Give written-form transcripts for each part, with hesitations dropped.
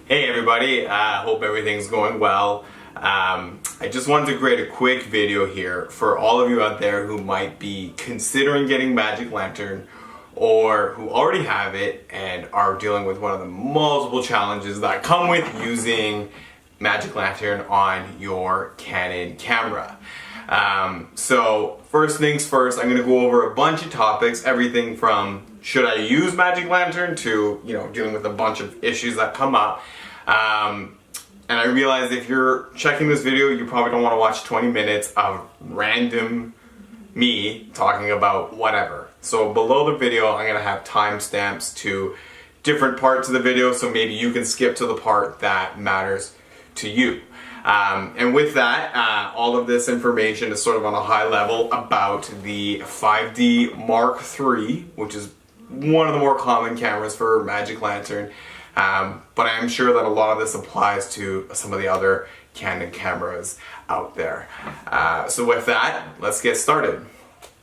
Hey everybody, hope everything's going well. I just wanted to create a quick video here for all of you out there who might be considering getting Magic Lantern or who already have it and are dealing with one of the multiple challenges that come with using Magic Lantern on your Canon camera. So first things first, I'm going to go over a bunch of topics, everything from should I use Magic Lantern to, dealing with a bunch of issues that come up. And I realize if you're checking this video, you probably don't want to watch 20 minutes of random me talking about whatever. So below the video, I'm going to have timestamps to different parts of the video, so maybe you can skip to the part that matters to you. And with that, all of this information is sort of on a high level about the 5D Mark III, which is one of the more common cameras for Magic Lantern. But I am sure that a lot of this applies to some of the other Canon cameras out there. So with that, let's get started.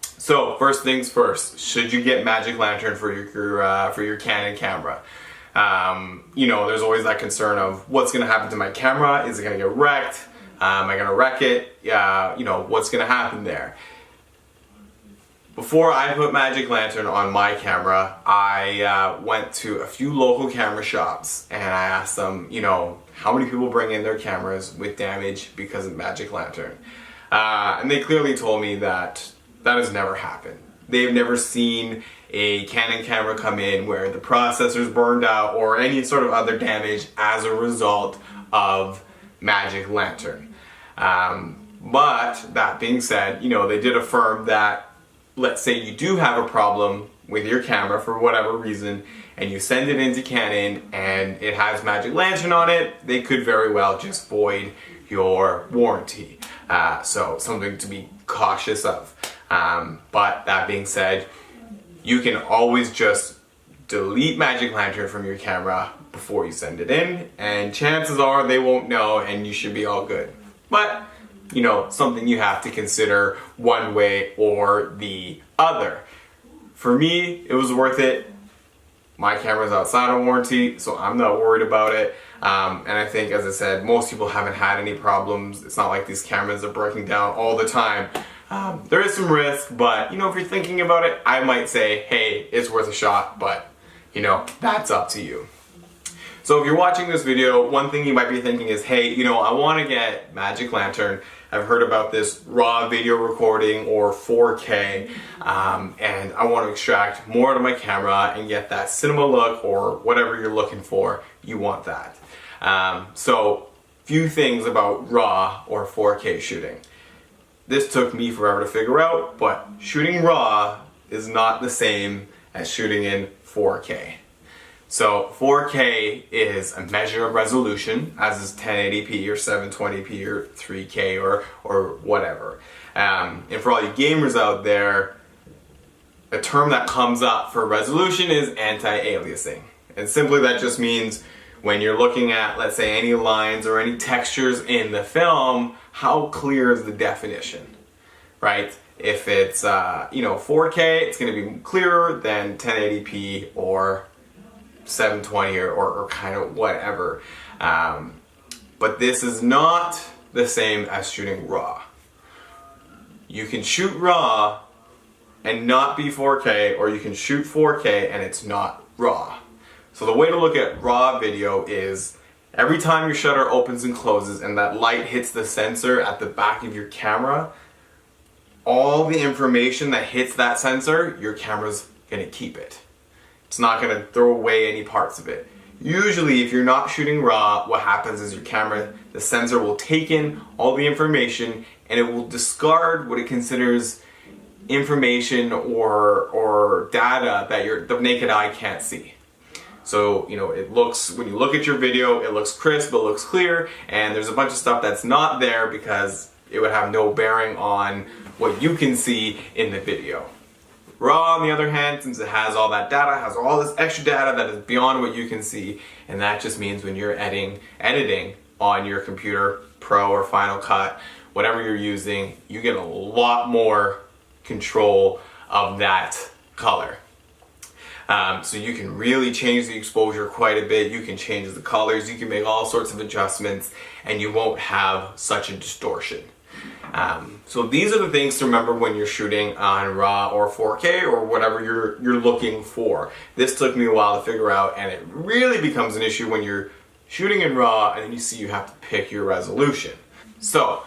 So first things first, should you get Magic Lantern for your Canon camera? There's always that concern of what's going to happen to my camera. Is it going to get wrecked? Am I going to wreck it? What's going to happen there? Before I put Magic Lantern on my camera, I went to a few local camera shops and I asked them, how many people bring in their cameras with damage because of Magic Lantern? And they clearly told me that has never happened. They've never seen a Canon camera come in where the processor's burned out or any sort of other damage as a result of Magic Lantern. But that being said, they did affirm that let's say you do have a problem with your camera for whatever reason and you send it into Canon and it has Magic Lantern on it, they could very well just void your warranty. So something to be cautious of. But that being said, you can always just delete Magic Lantern from your camera before you send it in, and chances are they won't know and you should be all good. But something you have to consider one way or the other. For me, it was worth it. My camera's outside of warranty, so I'm not worried about it. And I think, as I said, most people haven't had any problems. It's not like these cameras are breaking down all the time. There is some risk, but if you're thinking about it, I might say, hey, it's worth a shot, but that's up to you. So if you're watching this video, one thing you might be thinking is, hey, I want to get Magic Lantern. I've heard about this raw video recording or 4K, and I want to extract more out of my camera and get that cinema look or whatever you're looking for, you want that. So few things about raw or 4K shooting. This took me forever to figure out, but shooting raw is not the same as shooting in 4K. So 4K is a measure of resolution, as is 1080p or 720p or 3K or whatever. And for all you gamers out there, a term that comes up for resolution is anti-aliasing. And simply that just means when you're looking at, let's say, any lines or any textures in the film, how clear is the definition, right? If it's 4K, it's going to be clearer than 1080p or 720 or kind of whatever. But this is not the same as shooting raw. You can shoot raw and not be 4K, or you can shoot 4K and it's not raw. So the way to look at raw video is every time your shutter opens and closes and that light hits the sensor at the back of your camera, all the information that hits that sensor, your camera's gonna keep it. It's not going to throw away any parts of it. Usually, if you're not shooting raw, what happens is your camera, the sensor will take in all the information and it will discard what it considers information or data that the naked eye can't see. So, it looks, when you look at your video, it looks crisp, it looks clear, and there's a bunch of stuff that's not there because it would have no bearing on what you can see in the video. Raw, on the other hand, since it has all that data, has all this extra data that is beyond what you can see, and that just means when you're editing on your computer, Pro or Final Cut, whatever you're using, you get a lot more control of that color. So you can really change the exposure quite a bit. You can change the colors. You can make all sorts of adjustments, and you won't have such a distortion. So these are the things to remember when you're shooting on RAW or 4K or whatever you're looking for. This took me a while to figure out, and it really becomes an issue when you're shooting in RAW and then you see you have to pick your resolution. So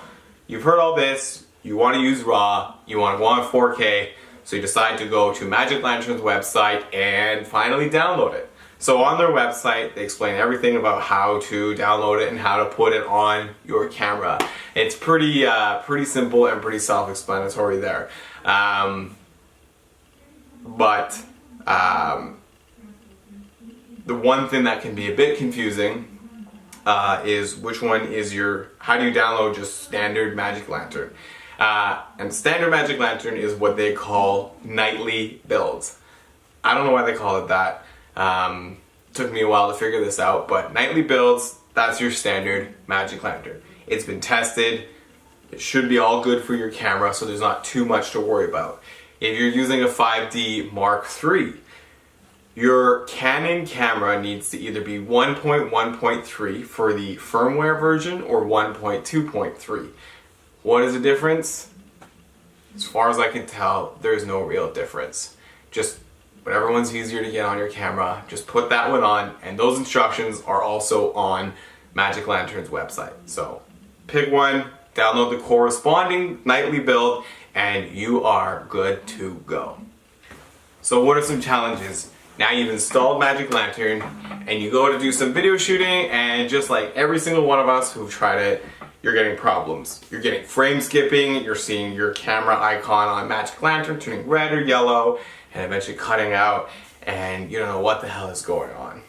you've heard all this, you want to use RAW, you want to go on 4K, so you decide to go to Magic Lantern's website and finally download it. So on their website, they explain everything about how to download it and how to put it on your camera. It's pretty simple and pretty self-explanatory there. But the one thing that can be a bit confusing is which one is how do you download just standard Magic Lantern? And standard Magic Lantern is what they call nightly builds. I don't know why they call it that. Took me a while to figure this out, but nightly builds, that's your standard Magic Lantern. It's been tested. It should be all good for your camera, so there's not too much to worry about. If you're using a 5D Mark III, your Canon camera needs to either be 1.1.3 for the firmware version or 1.2.3. What is the difference? As far as I can tell, there's no real difference. Just whatever one's easier to get on your camera, just put that one on, and those instructions are also on Magic Lantern's website. So pick one, download the corresponding nightly build, and you are good to go. So what are some challenges? Now you've installed Magic Lantern, and you go to do some video shooting, and just like every single one of us who've tried it, you're getting problems. You're getting frame skipping, you're seeing your camera icon on Magic Lantern turning red or yellow, and eventually cutting out, and you don't know what the hell is going on.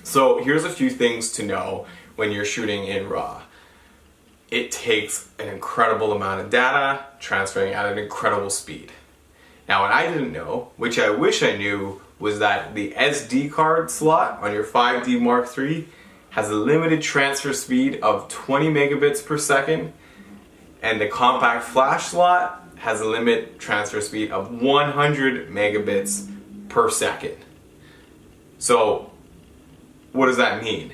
So here's a few things to know when you're shooting in RAW. It takes an incredible amount of data, transferring at an incredible speed. Now what I didn't know, which I wish I knew, was that the SD card slot on your 5D Mark III has a limited transfer speed of 20 megabits per second, and the compact flash slot has a limit transfer speed of 100 megabits per second. So what does that mean?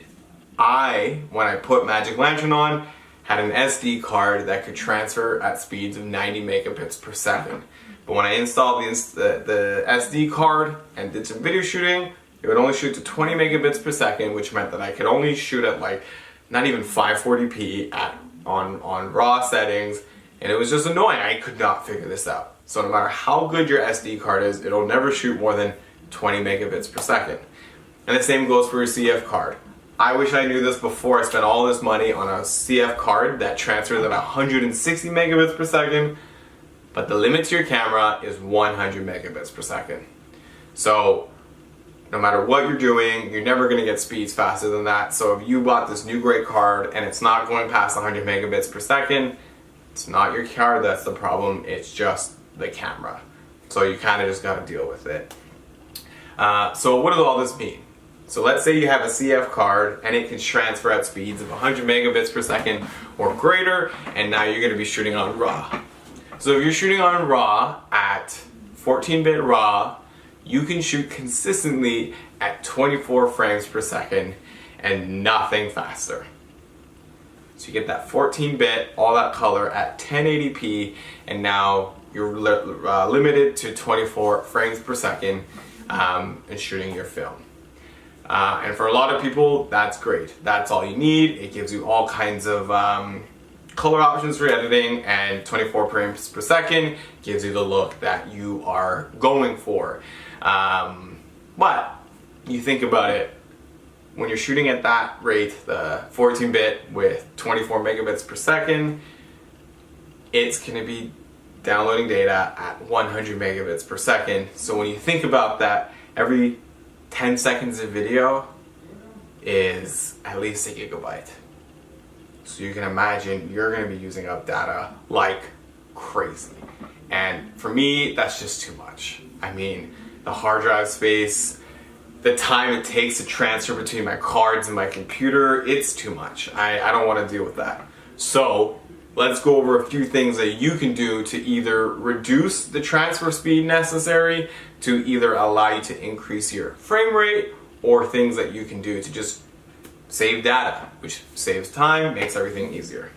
When I put Magic Lantern on, had an SD card that could transfer at speeds of 90 megabits per second. But when I installed the SD card and did some video shooting, it would only shoot to 20 megabits per second, which meant that I could only shoot at like not even 540p on RAW settings, and it was just annoying. I could not figure this out. So no matter how good your SD card is, it'll never shoot more than 20 megabits per second. And the same goes for your CF card. I wish I knew this before I spent all this money on a CF card that transfers at 160 megabits per second, but the limit to your camera is 100 megabits per second. So no matter what you're doing, you're never going to get speeds faster than that. So if you bought this new great card and it's not going past 100 megabits per second, it's not your card that's the problem, it's just the camera. So you kind of just got to deal with it. So what does all this mean? So let's say you have a CF card and it can transfer at speeds of 100 megabits per second or greater, and now you're going to be shooting on RAW. So if you're shooting on RAW at 14-bit RAW, you can shoot consistently at 24 frames per second and nothing faster. So you get that 14-bit, all that color at 1080p, and now you're limited to 24 frames per second in shooting your film. And for a lot of people, that's great. That's all you need. It gives you all kinds of color options for editing, and 24 frames per second gives you the look that you are going for. But you think about it, when you're shooting at that rate, the 14-bit with 24 megabits per second, it's going to be downloading data at 100 megabits per second. So when you think about that, every 10 seconds of video is at least a gigabyte. So you can imagine you're going to be using up data like crazy. And for me, that's just too much. I mean, the hard drive space, the time it takes to transfer between my cards and my computer, it's too much. I don't want to deal with that. So let's go over a few things that you can do to either reduce the transfer speed necessary to either allow you to increase your frame rate or things that you can do to just save data, which saves time, makes everything easier.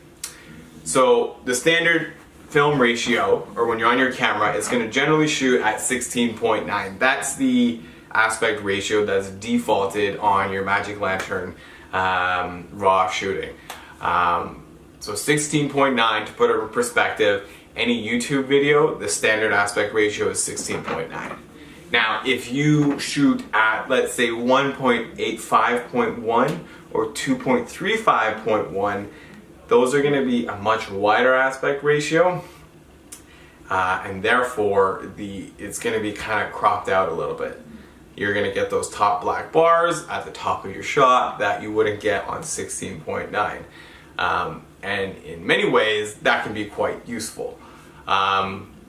So the standard film ratio, or when you're on your camera, it's going to generally shoot at 16.9. That's the aspect ratio that's defaulted on your Magic Lantern RAW shooting. So 16.9, to put it in perspective, any YouTube video, the standard aspect ratio is 16.9. Now, if you shoot at, let's say, 1.85.1 or 2.35.1, those are going to be a much wider aspect ratio, and therefore it's going to be kind of cropped out a little bit. You're going to get those top black bars at the top of your shot that you wouldn't get on 16.9. And in many ways, that can be quite useful.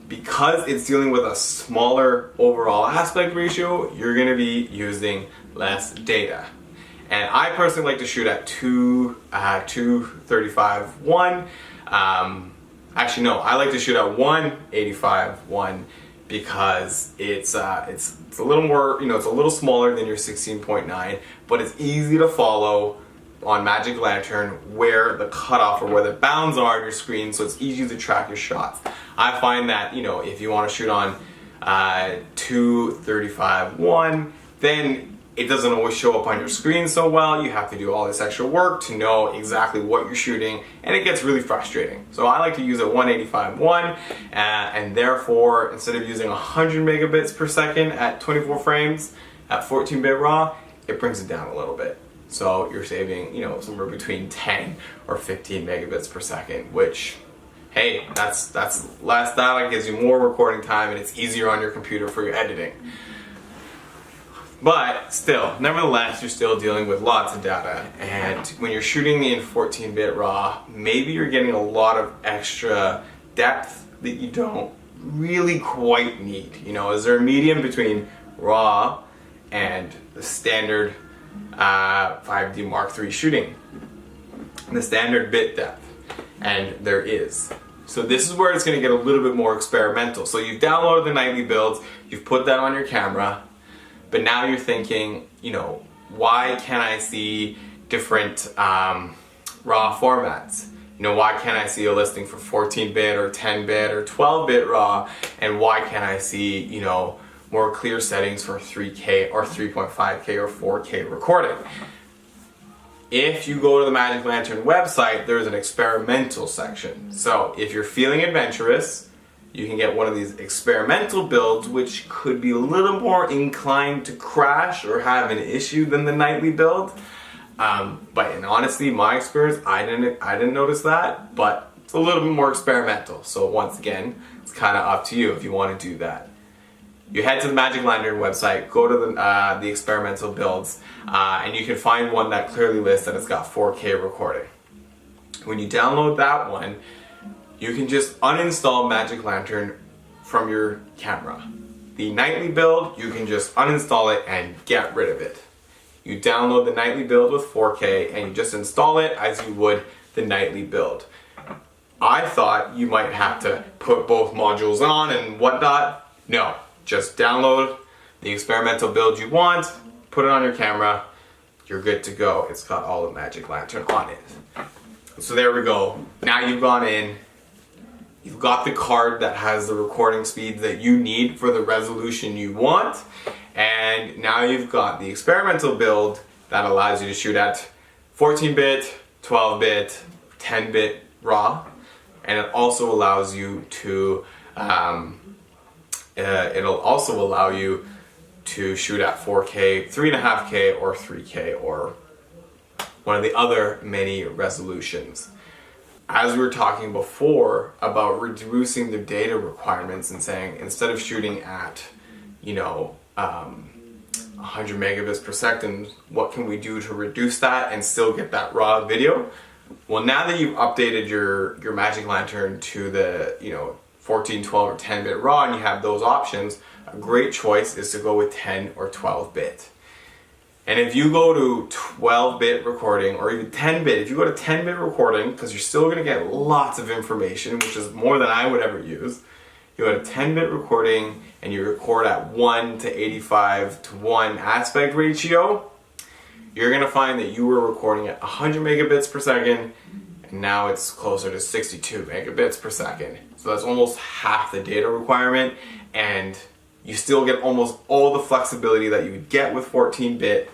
Because it's dealing with a smaller overall aspect ratio, you're going to be using less data. And I personally like to shoot at 235/1. Actually, no, I like to shoot at 185/1 because it's a little more, it's a little smaller than your 16.9, but it's easy to follow on Magic Lantern where the cutoff or where the bounds are on your screen, so it's easy to track your shots. I find that, if you want to shoot on 235/1, then it doesn't always show up on your screen so well. You have to do all this extra work to know exactly what you're shooting, and it gets really frustrating. So I like to use a 185/1, and therefore, instead of using 100 megabits per second at 24 frames at 14-bit RAW, it brings it down a little bit. So you're saving, somewhere between 10 or 15 megabits per second, which, hey, that's less data, gives you more recording time, and it's easier on your computer for your editing. But still, nevertheless, you're still dealing with lots of data, and when you're shooting in 14-bit RAW, maybe you're getting a lot of extra depth that you don't really quite need. Is there a medium between RAW and the standard 5D Mark III shooting? The standard bit depth, and there is. So this is where it's going to get a little bit more experimental. So you've downloaded the nightly builds, you've put that on your camera, but now you're thinking, why can't I see different RAW formats? Why can't I see a listing for 14-bit or 10-bit or 12-bit RAW, and why can't I see, more clear settings for 3K or 3.5K or 4K recording? If you go to the Magic Lantern website, there's an experimental section. So if you're feeling adventurous, you can get one of these experimental builds, which could be a little more inclined to crash or have an issue than the nightly build. But in honesty, my experience, I didn't notice that, but it's a little bit more experimental. So once again, it's kind of up to you if you want to do that. You head to the Magic Lantern website, go to the experimental builds, and you can find one that clearly lists that it's got 4K recording. When you download that one, you can just uninstall Magic Lantern from your camera. The nightly build, you can just uninstall it and get rid of it. You download the nightly build with 4K and you just install it as you would the nightly build. I thought you might have to put both modules on and whatnot. No. Just download the experimental build you want, put it on your camera, you're good to go. It's got all of Magic Lantern on it. So there we go. Now you've gone in, you've got the card that has the recording speed that you need for the resolution you want, and now you've got the experimental build that allows you to shoot at 14-bit, 12-bit, 10-bit RAW, and it also allows you to it'll also allow you to shoot at 4K, 3.5K, or 3K, or one of the other many resolutions. As we were talking before about reducing the data requirements and saying instead of shooting at 100 megabits per second, what can we do to reduce that and still get that raw video? Well, now that you've updated your Magic Lantern to the 14, 12, or 10-bit RAW, and you have those options, a great choice is to go with 10 or 12-bit. And if you go to 12-bit recording, or even 10-bit, if you go to 10-bit recording, because you're still going to get lots of information, which is more than I would ever use, you had a 10-bit recording and you record at 1 to 85 to 1 aspect ratio, you're gonna find that you were recording at 100 megabits per second, and now it's closer to 62 megabits per second. So that's almost half the data requirement, and you still get almost all the flexibility that you would get with 14-bit.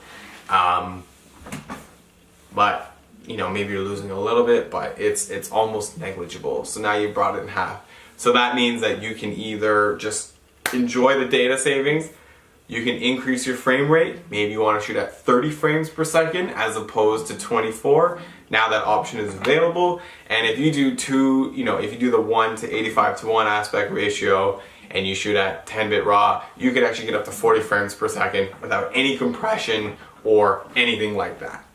But you know, maybe you're losing a little bit, but it's almost negligible. So now you brought it in half. So that means that you can either just enjoy the data savings, you can increase your frame rate. Maybe you want to shoot at 30 frames per second as opposed to 24. Now that option is available. And if you do if you do the 1 to 85 to 1 aspect ratio and you shoot at 10-bit RAW, you could actually get up to 40 frames per second without any compression or anything like that.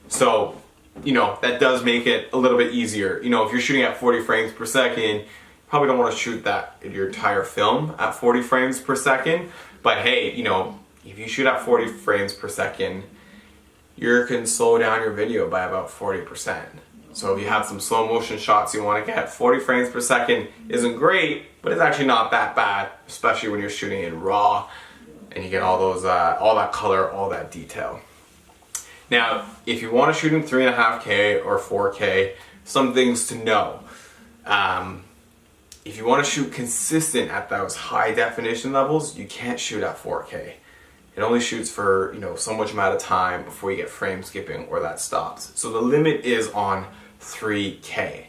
So, you know, that does make it a little bit easier. You know, if you're shooting at 40 frames per second, you probably don't want to shoot that in your entire film at 40 frames per second. But hey, you know, if you shoot at 40 frames per second, you can slow down your video by about 40%. So if you have some slow motion shots you want to get, 40 frames per second isn't great, but it's actually not that bad, especially when you're shooting in RAW and you get all those, all that color, all that detail. Now, if you want to shoot in 3.5K or 4K, some things to know. If you want to shoot consistent at those high definition levels, you can't shoot at 4K. It only shoots for, you know, so much amount of time before you get frame skipping or that stops. So the limit is on 3K.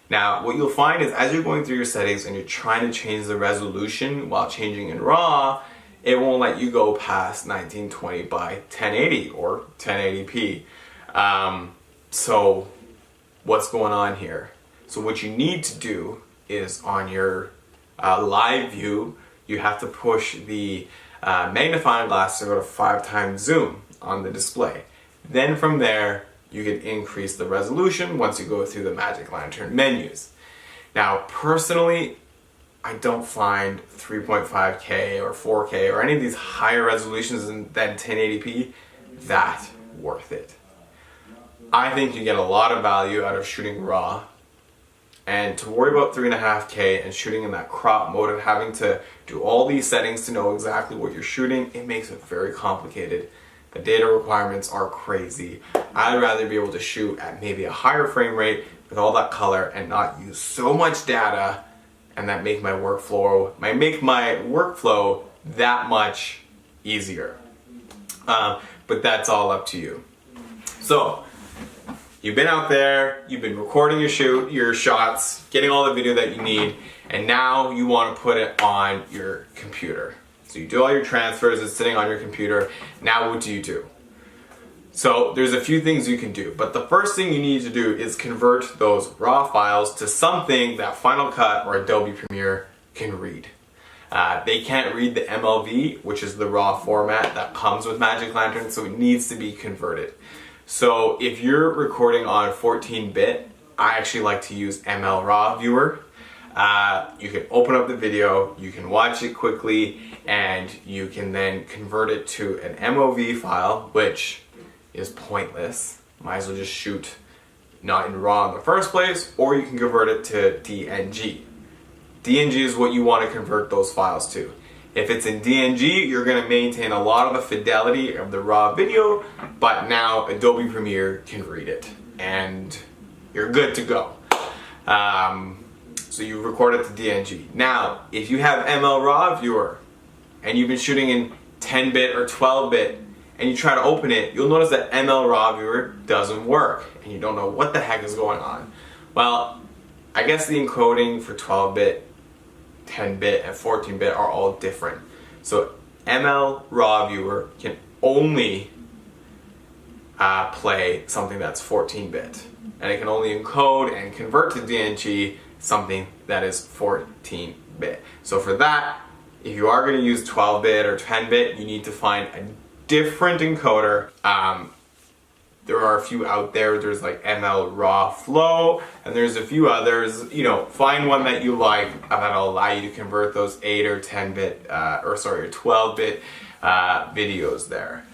Now, what you'll find is as you're going through your settings and you're trying to change the resolution while changing in RAW, it won't let you go past 1920 by 1080 or 1080p. So what's going on here? So what you need to do is on your live view, you have to push the magnifying glass to go to 5 times zoom on the display. Then from there, you can increase the resolution once you go through the Magic Lantern menus. Now, personally, I don't find 3.5K or 4K or any of these higher resolutions than 1080p that worth it. I think you get a lot of value out of shooting RAW, and to worry about 3.5K and shooting in that crop mode and having to do all these settings to know exactly what you're shooting, it makes it very complicated. The data requirements are crazy. I'd rather be able to shoot at maybe a higher frame rate with all that color and not use so much data, and that make my workflow that much easier. But that's all up to you. So you've been out there, you've been recording your shots, getting all the video that you need, and now you want to put it on your computer. So you do all your transfers, it's sitting on your computer. Now what do? So there's a few things you can do, but the first thing you need to do is convert those RAW files to something that Final Cut or Adobe Premiere can read. They can't read the MLV, which is the RAW format that comes with Magic Lantern, so it needs to be converted. So if you're recording on 14-bit, I actually like to use ML Raw Viewer. You can open up the video, you can watch it quickly, and you can then convert it to an MOV file, which is pointless. Might as well just shoot not in RAW in the first place, or you can convert it to DNG. DNG is what you want to convert those files to. If it's in DNG, you're going to maintain a lot of the fidelity of the RAW video, but now Adobe Premiere can read it, and you're good to go. So you record it to DNG. Now, if you have ML Raw Viewer, and you've been shooting in 10-bit or 12-bit, and you try to open it, you'll notice that ML Raw Viewer doesn't work, and you don't know what the heck is going on. Well, I guess the encoding for 12-bit, 10-bit, and 14-bit are all different. So ML Raw Viewer can only play something that's 14-bit, and it can only encode and convert to DNG something that is 14-bit. So for that, if you are going to use 12-bit or 10-bit, you need to find a different encoder. There are a few out there. There's like ML Raw Flow, and there's a few others. You know, find one that you like that'll allow you to convert those 8 or 10-bit, or 12-bit videos there.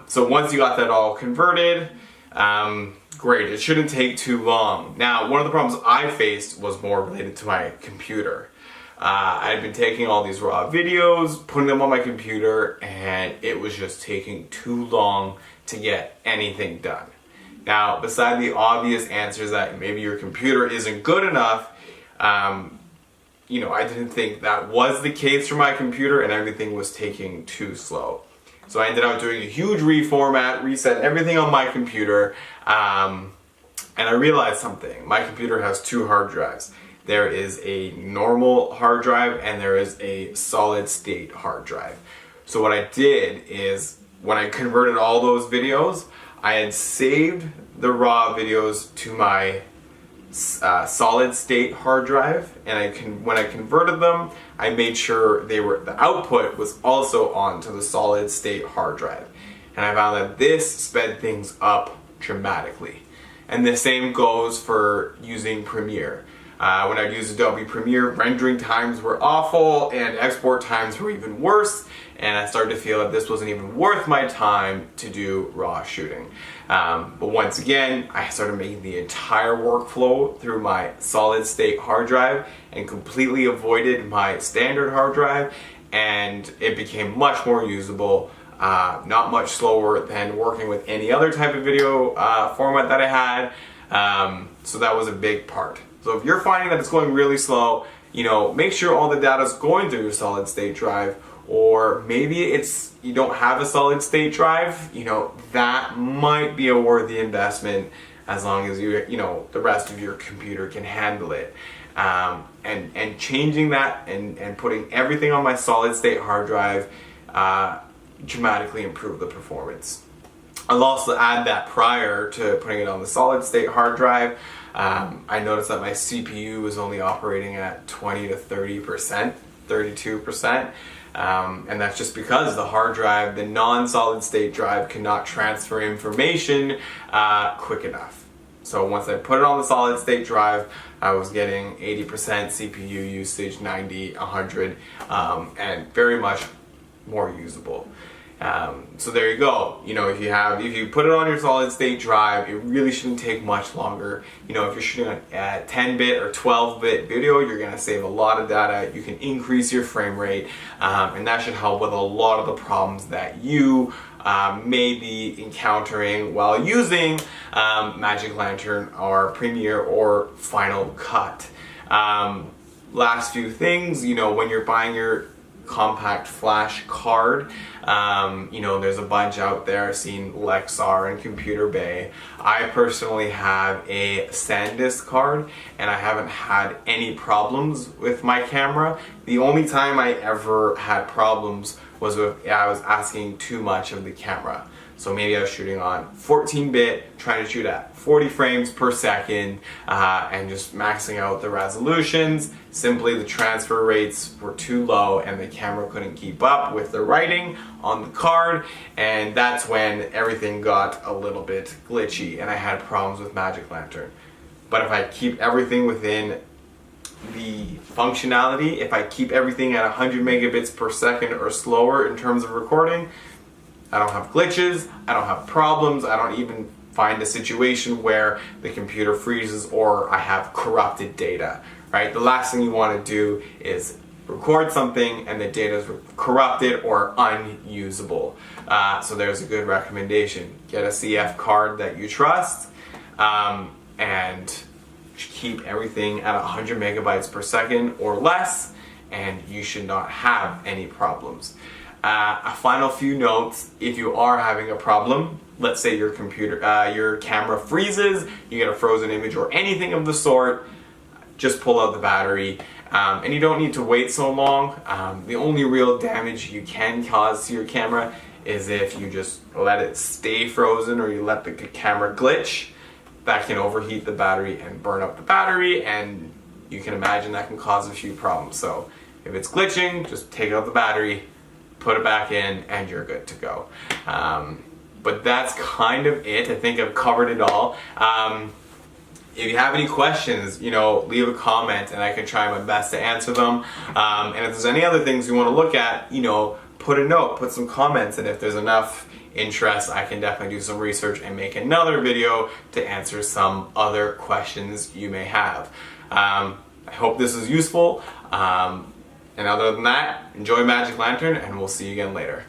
So once you got that all converted, great. It shouldn't take too long. Now, one of the problems I faced was more related to my computer. I had been taking all these raw videos, putting them on my computer, and it was just taking too long to get anything done. Now, beside the obvious answers that maybe your computer isn't good enough, you know, I didn't think that was the case for my computer, and everything was taking too slow. So I ended up doing a huge reformat, reset everything on my computer, and I realized something. My computer has two hard drives. There is a normal hard drive and there is a solid state hard drive. So what I did is, when I converted all those videos, I had saved the raw videos to my solid state hard drive, and when I converted them, I made sure the output was also onto the solid state hard drive. And I found that this sped things up dramatically. And the same goes for using Premiere. When I used Adobe Premiere, rendering times were awful and export times were even worse, and I started to feel that this wasn't even worth my time to do raw shooting. But once again, I started making the entire workflow through my solid state hard drive and completely avoided my standard hard drive, and it became much more usable, not much slower than working with any other type of video format that I had. So that was a big part. So if you're finding that it's going really slow, you know, make sure all the data is going through your solid state drive, or maybe it's you don't have a solid state drive, you know, that might be a worthy investment as long as you know, the rest of your computer can handle it. And changing that and putting everything on my solid state hard drive dramatically improved the performance. I'll also add that prior to putting it on the solid state hard drive, I noticed that my CPU was only operating at 20 to 30%, 32%, and that's just because the hard drive, the non-solid state drive, cannot transfer information quick enough. So once I put it on the solid state drive, I was getting 80% CPU usage, 90, 100, and very much more usable. So there you go. You know, if you put it on your solid state drive, it really shouldn't take much longer. You know, if you're shooting a 10-bit or 12-bit video, you're going to save a lot of data. You can increase your frame rate, and that should help with a lot of the problems that you may be encountering while using Magic Lantern or Premiere or Final Cut. Last few things, you know, when you're buying your compact flash card, you know, there's a bunch out there. I've seen Lexar and Computer Bay. I personally have a SanDisk card, and I haven't had any problems with my camera. The only time I ever had problems was if I was asking too much of the camera. So maybe I was shooting on 14-bit, trying to shoot at 40 frames per second, and just maxing out the resolutions. Simply the transfer rates were too low and the camera couldn't keep up with the writing on the card, and that's when everything got a little bit glitchy and I had problems with Magic Lantern. But if I keep everything within the functionality, if I keep everything at 100 megabits per second or slower in terms of recording, I don't have glitches, I don't have problems, I don't even find a situation where the computer freezes or I have corrupted data, right? The last thing you want to do is record something and the data is corrupted or unusable. So there's a good recommendation. Get a CF card that you trust, and keep everything at 100 megabytes per second or less, and you should not have any problems. A final few notes: if you are having a problem, let's say your camera freezes, you get a frozen image or anything of the sort, just pull out the battery, and you don't need to wait so long. The only real damage you can cause to your camera is if you just let it stay frozen or you let the camera glitch. That can overheat the battery and burn up the battery, and you can imagine that can cause a few problems. So if it's glitching, just take out the battery, put it back in, and you're good to go. But that's kind of it. I think I've covered it all. If you have any questions, you know, leave a comment and I can try my best to answer them. And if there's any other things you want to look at, you know, put a note, put some comments, and if there's enough interest, I can definitely do some research and make another video to answer some other questions you may have. I hope this is useful. And other than that, enjoy Magic Lantern, and we'll see you again later.